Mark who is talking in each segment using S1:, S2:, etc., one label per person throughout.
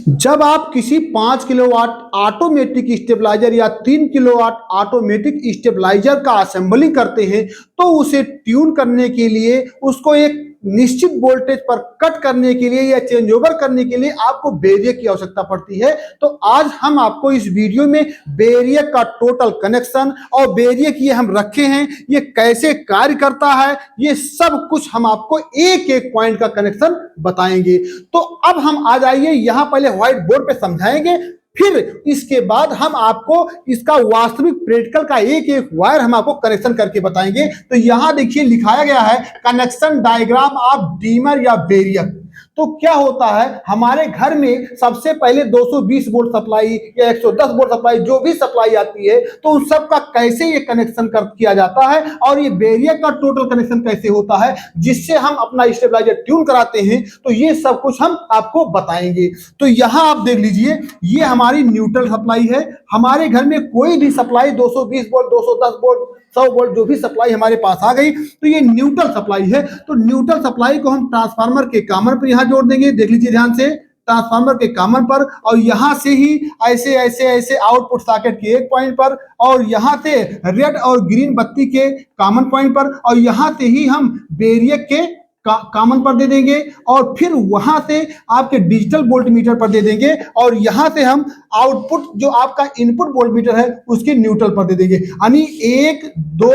S1: जब आप किसी 5 किलोवाट ऑटोमेटिक स्टेबलाइजर या 3 किलोवाट ऑटोमेटिक स्टेबलाइजर का असेंबलिंग करते हैं तो उसे ट्यून करने के लिए, उसको एक निश्चित वोल्टेज पर कट करने के लिए या चेंज ओवर करने के लिए आपको बैरियर की आवश्यकता पड़ती है। तो आज हम आपको इस वीडियो में बैरियर का टोटल कनेक्शन और बैरियर ये हम रखे हैं, ये कैसे कार्य करता है, ये सब कुछ हम आपको एक एक पॉइंट का कनेक्शन बताएंगे। तो अब हम आ जाइए यहाँ, पहले व्हाइट बोर्ड पे समझाएंगे, फिर इसके बाद हम आपको इसका वास्तविक प्रैक्टिकल का एक एक वायर हम आपको कनेक्शन करके बताएंगे। तो यहां देखिए लिखाया गया है कनेक्शन डायग्राम ऑफ डीमर या बैरियर। तो क्या होता है, हमारे घर में सबसे पहले 220 वोल्ट सप्लाई या 110 वोल्ट सप्लाई जो भी सप्लाई आती है, तो उन सब का कैसे ये कनेक्शन किया जाता है और ये बैरियर का टोटल कनेक्शन कैसे होता है जिससे हम अपना स्टेबलाइजर ट्यून कराते हैं, तो ये सब कुछ हम आपको बताएंगे। तो यहाँ आप देख लीजिए, ये हमारी न्यूट्रल सप्लाई है। हमारे घर में कोई भी सप्लाई 220 वोल्ट, 210 वोल्ट, 100 वोल्ट जो भी सप्लाई हमारे पास आ गई तो ये न्यूट्रल सप्लाई है। तो न्यूट्रल सप्लाई को हम ट्रांसफार्मर के कॉमन पर यहां जोड़ देंगे। देख लीजिए ध्यान से, ट्रांसफार्मर के कॉमन पर, और यहां से ही ऐसे ऐसे ऐसे आउटपुट सॉकेट के एक पॉइंट पर, और यहां से रेड और ग्रीन बत्ती के कॉमन पॉइंट पर, और यहां से ही हम बैरियर के कॉमन पर दे देंगे, और फिर वहां से आपके डिजिटल वोल्ट मीटर पर दे देंगे, और यहां से हम आउटपुट जो आपका इनपुट वोल्ट मीटर है उसके न्यूट्रल पर दे देंगे। यानी 1 2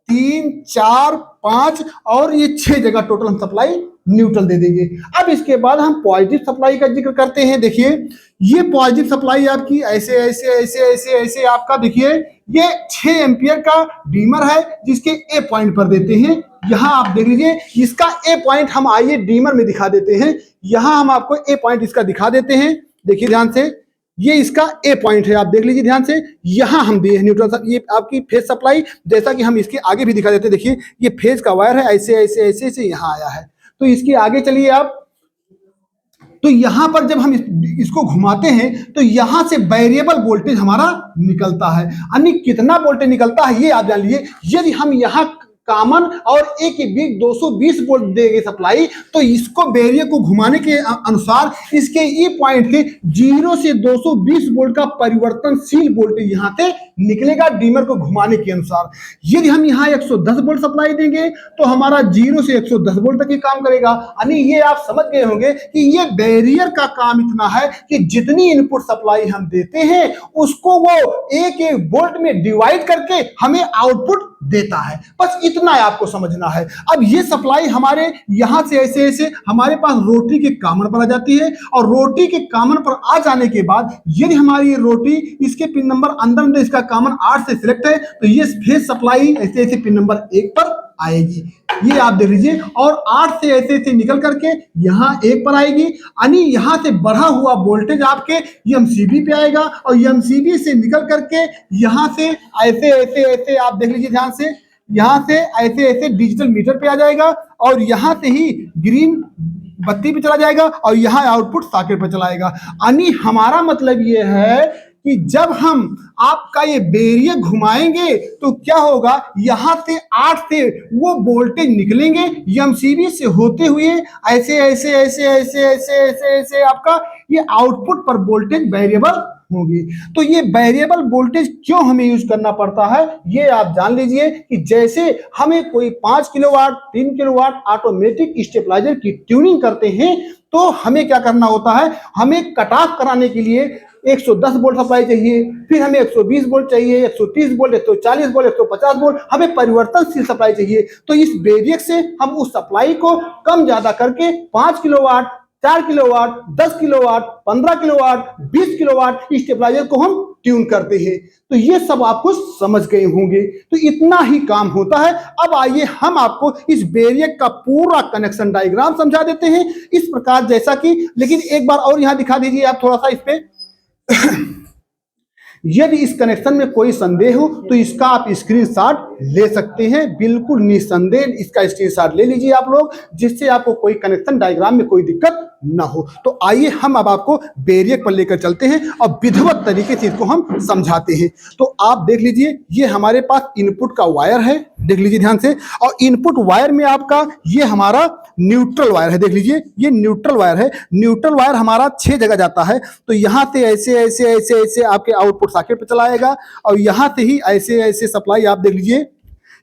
S1: 3 4 5 और ये 6 जगह टोटल हम सप्लाई न्यूट्रल दे देंगे। अब इसके बाद हम पॉजिटिव सप्लाई का जिक्र करते हैं। देखिए ये पॉजिटिव सप्लाई आपकी ऐसे ऐसे ऐसे ऐसे ऐसे आपका देखिए ये 6 एम्पियर का डीमर है जिसके ए पॉइंट पर देते हैं। यहां आप देख लीजिए इसका ए पॉइंट हम आइए डीमर में दिखा देते हैं। यहां हम आपको ए पॉइंट इसका दिखा देते हैं। देखिए ध्यान से, ये इसका ए पॉइंट है, आप देख लीजिए ध्यान से। यहां हम दिए हैं न्यूट्रल, ये आपकी फेज सप्लाई, जैसा कि हम इसके आगे भी दिखा देते हैं। देखिए ये फेज का वायर है, ऐसे ऐसे ऐसे ऐसे यहां आया है। तो इसके आगे चलिए आप, तो यहां पर जब हम इसको घुमाते हैं तो यहां से वेरिएबल वोल्टेज हमारा निकलता है। यानी कितना वोल्टेज निकलता है ये आप जान लीजिए। यदि हम यहां कॉमन और ए के बीच 220 वोल्ट देंगे सप्लाई, तो इसको बैरियर को घुमाने के अनुसार इसके ई पॉइंट से 0 से 220 वोल्ट का परिवर्तनशील वोल्टेज यहां से निकलेगा डीमर को घुमाने के अनुसार। यदि हम यहां 110 वोल्ट सप्लाई देंगे तो हमारा 0 से 110 वोल्ट तक ही काम करेगा। यानी ये आप समझ गए होंगे कि ये बैरियर का काम इतना है कि जितनी इनपुट सप्लाई हम देते हैं उसको वो एक एक वोल्ट में डिवाइड करके हमें आउटपुट देता है। बस इतना आपको समझना है। अब ये सप्लाई हमारे यहां से ऐसे ऐसे हमारे पास रोटरी के कॉमन पर आ जाती है, और रोटरी के कॉमन पर आ जाने के बाद यदि हमारी ये रोटरी इसके पिन नंबर अंदर इसका कॉमन 8 से सिलेक्ट है तो ये फेज सप्लाई ऐसे ऐसे पिन नंबर 1 पर आएगी। ये आप देख लीजिए, और 8 से ऐसे ऐसे निकल करके यहां 1 पर आएगी। यानी यहां से बढ़ा हुआ वोल्टेज आपके एमसीबी पे आएगा, और एमसीबी से निकल करके यहां से ऐसे ऐसे ऐसे आप देख लीजिए ध्यान से, यहां से ऐसे ऐसे डिजिटल मीटर पे आ जाएगा, और यहां से ही ग्रीन बत्ती पे चला जाएगा, और यहां आउटपुट सॉकेट पे चलाएगा। यानी हमारा मतलब ये है कि जब हम आपका ये बैरियर घुमाएंगे तो क्या होगा, यहां से 8 से वो वोल्टेज निकलेंगे एमसीबी से होते हुए ऐसे ऐसे ऐसे ऐसे ऐसे ऐसे ऐसे आपका ये आउटपुट पर वोल्टेज वेरिएबल होगी। तो ये वेरिएबल वोल्टेज क्यों हमें यूज करना पड़ता है ये आप जान लीजिए कि जैसे हमें कोई 5 किलोवाट 3 किलोवाट ऑटोमेटिक स्टेबलाइजर की ट्यूनिंग करते हैं तो हमें क्या करना होता है, हमें कट ऑफ कराने के लिए 110 वोल्ट सप्लाई चाहिए, फिर हमें 120 वोल्ट चाहिए, 130 वोल्ट, 140 वोल्ट, 150 वोल्ट, हमें परिवर्तनशील सप्लाई चाहिए। तो इस बैरियर से हम उस सप्लाई को कम ज्यादा करके 5 kilowatt, 4 kilowatt, 10 kilowatt, 15 kilowatt, 20 kilowatt stabiliser को हम ट्यून करते हैं। तो ये सब आपको समझ गए होंगे। तो इतना ही काम होता है। अब आइए हम आपको इस बैरियर का पूरा कनेक्शन डायग्राम समझा देते हैं इस प्रकार, जैसा कि, लेकिन एक बार और यहां दिखा दीजिए आप थोड़ा सा इस पे। यदि इस कनेक्शन में कोई संदेह हो तो इसका आप स्क्रीनशॉट ले सकते हैं, बिल्कुल निसंदेह इसका स्क्रीनशॉट ले लीजिए आप लोग, जिससे आपको कोई कनेक्शन डायग्राम में कोई दिक्कत ना हो। तो आइए हम अब आपको बेरियक पर लेकर चलते हैं और विधिवत तरीके से इसको हम समझाते हैं। तो आप देख लीजिए, ये हमारे पास इनपुट का वायर है, देख लीजिए ध्यान से, और इनपुट वायर में आपका ये हमारा न्यूट्रल वायर है, देख लीजिए ये न्यूट्रल वायर है। न्यूट्रल वायर हमारा 6 जगह जाता है, तो यहाँ से ऐसे ऐसे ऐसे ऐसे आपके आउटपुट सॉकेट पे चला आएगा, और यहाँ से ही ऐसे ऐसे सप्लाई आप देख लीजिए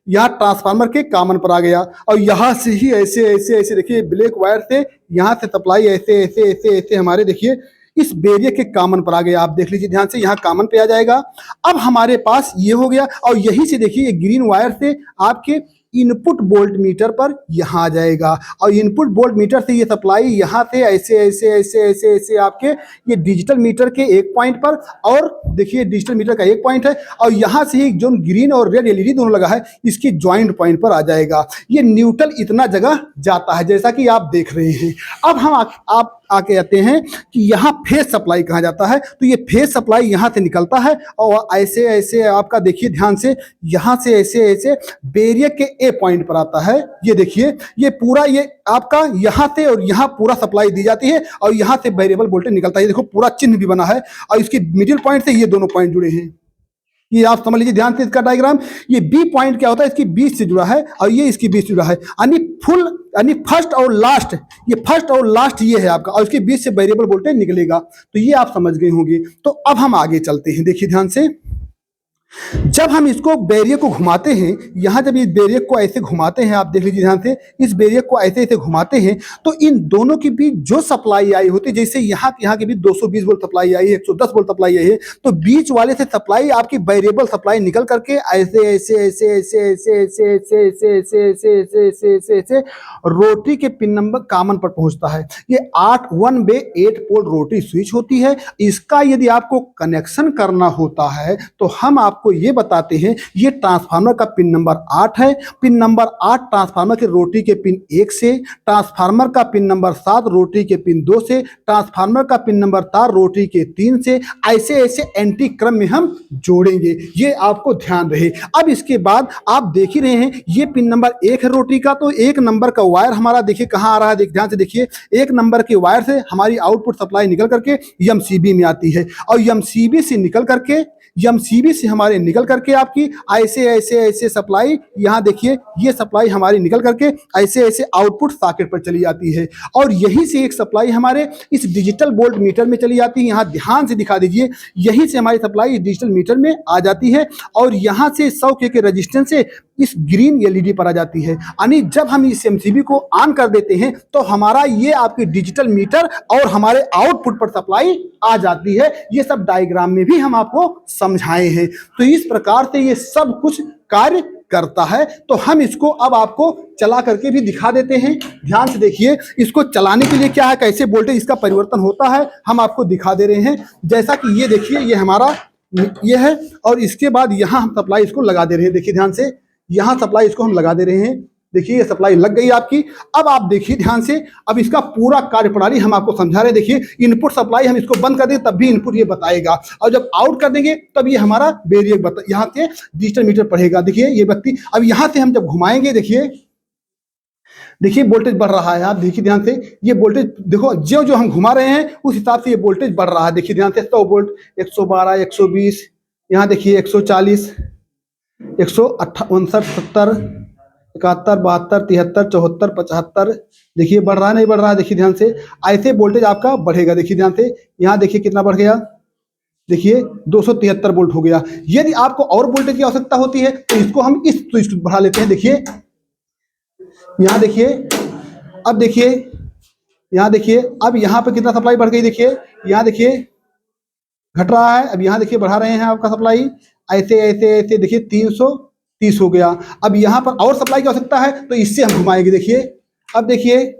S1: यहाँ ट्रांसफार्मर के कॉमन पर आ गया, और यहाँ से ही ऐसे ऐसे ऐसे देखिए ब्लैक वायर से यहाँ से सप्लाई ऐसे ऐसे ऐसे ऐसे हमारे देखिए इस बेरियक के कॉमन पर आ गया। आप देख लीजिए ध्यान से, यहाँ कॉमन पे आ जाएगा। अब हमारे पास ये हो गया, और यहीं से देखिए ये ग्रीन वायर से आपके इनपुट वोल्ट मीटर पर यहाँ आ जाएगा, और इनपुट वोल्ट मीटर से ये सप्लाई यहाँ से ऐसे ऐसे ऐसे ऐसे ऐसे आपके ये डिजिटल मीटर के एक पॉइंट पर, और देखिए डिजिटल मीटर का एक पॉइंट है, और यहाँ से ही जो ग्रीन और रेड एलईडी दोनों लगा है इसकी ज्वाइंट पॉइंट पर आ जाएगा। ये न्यूट्रल इतना जगह जाता है जैसा कि आप देख रहे हैं। अब हम आप आके आते हैं कि यहाँ फेज सप्लाई कहाँ जाता है, तो ये फेज सप्लाई यहाँ से निकलता है, और ऐसे ऐसे आपका देखिए ध्यान से यहाँ से ऐसे ऐसे बेरियक के ए पॉइंट पर आता है। ये देखिए ये पूरा ये आपका यहाँ से और यहाँ पूरा सप्लाई दी जाती है, और यहाँ से वेरिएबल वोल्टेज निकलता है। ये देखो पूरा चिन्ह भी बना है, और इसके मिडिल पॉइंट से ये दोनों पॉइंट जुड़े हैं। ये आप समझ लीजिए ध्यान से इसका डायग्राम। ये बी पॉइंट क्या होता है, इसकी बीच से जुड़ा है, और ये इसकी बीच से जुड़ा है, यानी फर्स्ट और लास्ट, ये फर्स्ट और लास्ट ये है आपका, और इसके बीच से वेरिएबल वोल्टेज निकलेगा। तो ये आप समझ गए होंगे। तो अब हम आगे चलते हैं, देखिए ध्यान से। जब हम इसको बेरियक को घुमाते हैं, यहाँ जब इस बेरियक को ऐसे घुमाते हैं, आप देख लीजिए ध्यान से, इस बेरियक को ऐसे ऐसे घुमाते हैं, तो इन दोनों के बीच जो सप्लाई आई होती है, जैसे यहाँ के बीच 220 वोल्ट सप्लाई आई है, 110 वोल्ट सप्लाई आई है, तो बीच वाले से सप्लाई आपकी वेरिएबल सप्लाई निकल करके ऐसे ऐसे ऐसे ऐसे ऐसे ऐसे ऐसे ऐसे ऐसे ऐसे ऐसे ऐसे ऐसे ऐसे रोटरी के पिन नंबर कॉमन पर पहुंचता है। ये 1/8 पोल रोटरी स्विच होती है। इसका यदि आपको कनेक्शन करना होता है तो हम आपको ये बताते हैं, ये ट्रांसफार्मर का पिन नंबर 8 है। पिन नंबर 8 ट्रांसफार्मर के रोटरी के पिन 1 से, ट्रांसफार्मर का पिन नंबर 7 रोटरी के पिन 2 से, ट्रांसफार्मर का पिन नंबर 4 रोटरी के 3 से, ऐसे ऐसे एंटी क्रम में हम जोड़ेंगे। ये आपको ध्यान रहे। अब इसके बाद आप देख ही रहे हैं, ये पिन नंबर 1 है रोटरी का, तो 1 नंबर का वायर हमारा देखिए कहाँ आ रहा है, ध्यान से देखिए। 1 नंबर के वायर से हमारी आउटपुट सप्लाई निकल करके एमसीबी में आती है, और एमसीबी से निकल करके एमसीबी से हमारे निकल करके आपकी ऐसे ऐसे ऐसे सप्लाई, यहाँ देखिए ये सप्लाई हमारी निकल करके ऐसे ऐसे आउटपुट सॉकेट पर चली जाती है, और यहीं से एक सप्लाई हमारे इस डिजिटल वोल्ट मीटर में चली जाती है। यहाँ ध्यान से दिखा दीजिए, यहीं से हमारी सप्लाई इस डिजिटल मीटर में आ जाती है, और यहाँ से 100 के रेजिस्टेंस से इस ग्रीन एलईडी पर आ जाती है। यानी जब हम इस एमसीबी को ऑन कर देते हैं तो हमारा ये आपकी डिजिटल मीटर और हमारे आउटपुट पर सप्लाई आ जाती है। ये सब डायग्राम में भी हम आपको समझाए हैं। तो इस प्रकार से ये सब कुछ कार्य करता है। तो हम इसको अब आपको चला करके भी दिखा देते हैं। ध्यान से देखिए, इसको चलाने के लिए क्या है, कैसे वोल्टेज इसका परिवर्तन होता है, हम आपको दिखा दे रहे हैं। जैसा कि ये देखिए, ये हमारा ये है, और इसके बाद यहाँ हम सप्लाई इसको लगा दे रहे हैं। देखिए ध्यान से, यहाँ सप्लाई इसको हम लगा दे रहे हैं। देखिए ये सप्लाई लग गई आपकी। अब आप देखिए ध्यान से, अब इसका पूरा कार्यप्रणाली हम आपको समझा रहे हैं। देखिए इनपुट सप्लाई हम इसको बंद कर दें तब भी इनपुट ये बताएगा, और जब आउट कर देंगे तब ये हमारा बेरियक यहाँ से डिजिटल मीटर पढ़ेगा। देखिए ये व्यक्ति, अब यहाँ से हम जब घुमाएंगे, देखिए वोल्टेज बढ़ रहा है। आप देखिए ध्यान से, ये वोल्टेज देखो, जो जो हम घुमा रहे हैं उस हिसाब से ये वोल्टेज बढ़ रहा है। देखिए ध्यान से, 100 वोल्ट, 112, 120, यहाँ देखिए 140, 159, 70, 71, 72, 73, 74, 75, देखिए बढ़ रहा है, नहीं बढ़ रहा है। देखिए ध्यान से, ऐसे वोल्टेज आपका बढ़ेगा। देखिए ध्यान से, यहाँ देखिए कितना बढ़ गया, देखिए 273 वोल्ट हो गया। यदि आपको और वोल्टेज की आवश्यकता होती है तो इसको हम इस स्विच बढ़ा लेते हैं। देखिए यहाँ देखिए, अब देखिए यहाँ देखिए, अब यहाँ पे कितना सप्लाई बढ़ गई, देखिए यहाँ देखिए घट रहा है। अब यहाँ देखिए बढ़ा रहे हैं आपका सप्लाई, ऐसे ऐसे ऐसे देखिए 330 हो गया। अब यहाँ पर और सप्लाई की आवश्यकता है तो इससे हम घुमाएंगे। देखिए अब देखिए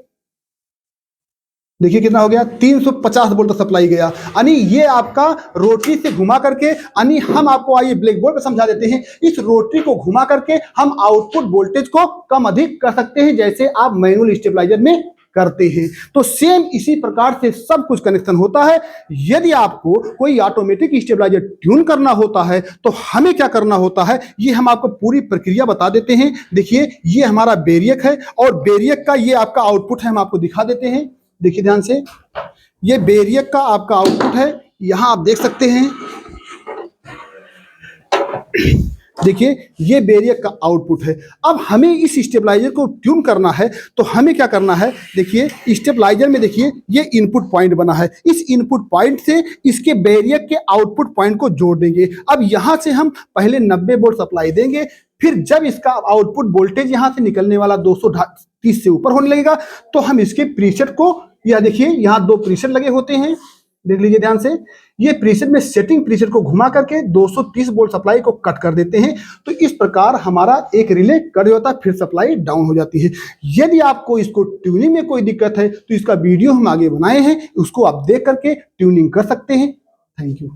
S1: कितना हो गया, 350 वोल्ट सप्लाई गया। यानी ये आपका रोटरी से घुमा करके, यानी हम आपको आइए ब्लैक बोर्ड पे समझा देते हैं। इस रोटरी को घुमा करके हम आउटपुट वोल्टेज को कम अधिक कर सकते हैं, जैसे आप मैनुअल स्टेबलाइजर में करते हैं। तो सेम इसी प्रकार से सब कुछ कनेक्शन होता है। यदि आपको कोई ऑटोमेटिक स्टेबलाइजर ट्यून करना होता है तो हमें क्या करना होता है, ये हम आपको पूरी प्रक्रिया बता देते हैं। देखिए ये हमारा बेरियक है, और बेरियक का ये आपका आउटपुट है, हम आपको दिखा देते हैं। देखिए ध्यान से, ये वेरिएक का आपका आउटपुट है, यहां आप देख सकते हैं। देखिए ये वेरिएक का आउटपुट है। अब हमें इस स्टेबलाइजर को ट्यून करना है, तो हमें क्या करना है, देखिए स्टेबलाइजर में देखिए ये इनपुट पॉइंट बना है, इस इनपुट पॉइंट से इसके वेरिएक के आउटपुट पॉइंट को जोड़ देंगे। अब यहां से हम पहले 90 वोल्ट सप्लाई देंगे, फिर जब इसका आउटपुट वोल्टेज यहां से निकलने वाला 230 से ऊपर होने लगेगा, तो हम इसके प्रीसेट को, या देखिए यहाँ 2 प्रीसेट लगे होते हैं, देख लीजिए ध्यान से, ये प्रीसेट में सेटिंग प्रीसेट को घुमा करके 230 वोल्ट सप्लाई को कट कर देते हैं। तो इस प्रकार हमारा एक रिले कट जाता है, फिर सप्लाई डाउन हो जाती है। यदि आपको इसको ट्यूनिंग में कोई दिक्कत है तो इसका वीडियो हम आगे बनाए हैं, उसको आप देख करके ट्यूनिंग कर सकते हैं। Thank you.